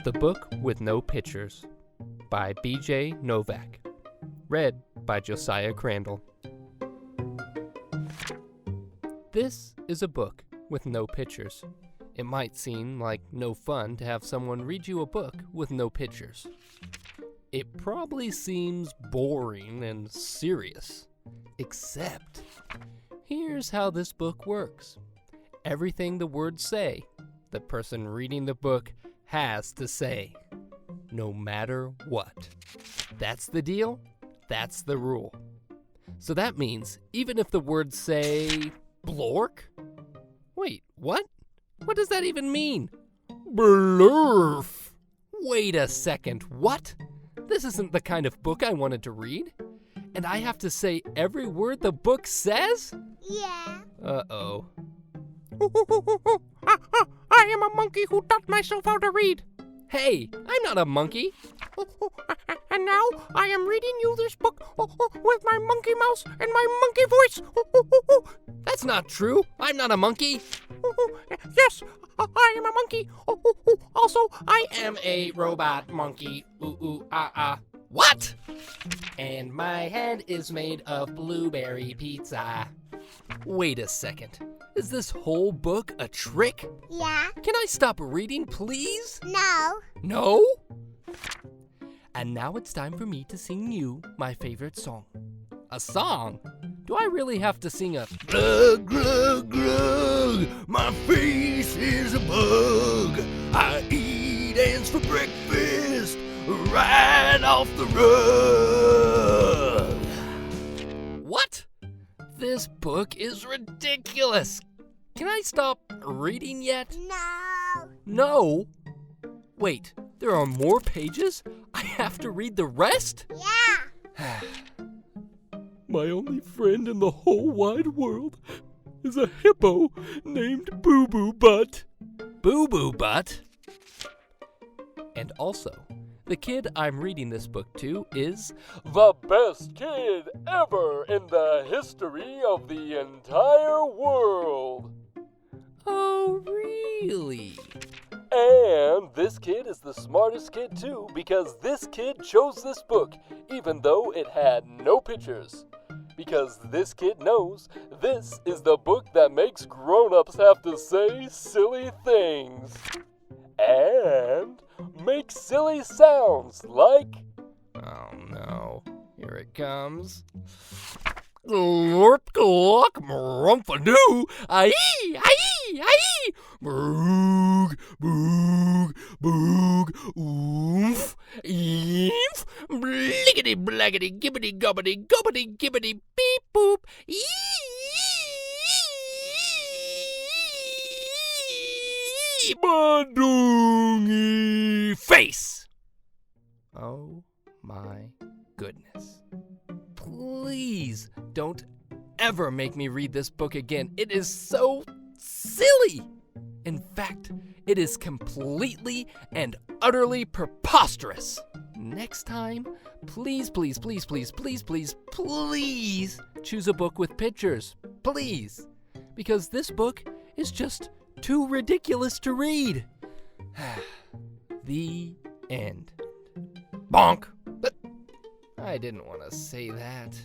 The Book with No Pictures by B.J. Novak. Read by Josiah Crandall. This is a book with no pictures. It might seem like no fun to have someone read you a book with no pictures. It probably seems boring and serious. Except, here's how this book works. Everything the words say, the person reading the book has to say, no matter what. That's the deal. That's the rule. So that means even if the words say blork? Wait, what? What does that even mean? Blurf. Wait a second, what? This isn't the kind of book I wanted to read. And I have to say every word the book says? Yeah. Uh-oh. I am a monkey who taught myself how to read. Hey, I'm not a monkey. And now I am reading you this book with my monkey mouse and my monkey voice. That's not true. I'm not a monkey. Yes, I am a monkey. Also, I am a robot monkey. Ooh, ooh, ah, ah. What? And my head is made of blueberry pizza. Wait a second. Is this whole book a trick? Yeah. Can I stop reading, please? No. No? And now it's time for me to sing you my favorite song. A song? Do I really have to sing a glug, glug, glug? My face is a bug. I eat ants for breakfast right off the rug. What? This book is ridiculous. Can I stop reading yet? No. No? Wait, there are more pages? I have to read the rest? Yeah. My only friend in the whole wide world is a hippo named Boo Boo Butt. Boo Boo Butt? And also, the kid I'm reading this book to is the best kid ever in the history of the entire world. Oh, really? And this kid is the smartest kid too, because this kid chose this book, even though it had no pictures. Because this kid knows this is the book that makes grown-ups have to say silly things. And make silly sounds like... Oh no, here it comes. Glorp glork mrumphanoo, aye, aye, aye, boog, boog, boog, oomph, eemph, bliggity blaggity gibbity gubbity gubbity gibbity beep boop, ee. Badungy face. Oh my goodness. Please don't ever make me read this book again. It is so silly. In fact, it is completely and utterly preposterous. Next time, please, please, please, please, please, please, please choose a book with pictures. Please. Because this book is just too ridiculous to read. The end. Bonk. I didn't want to say that.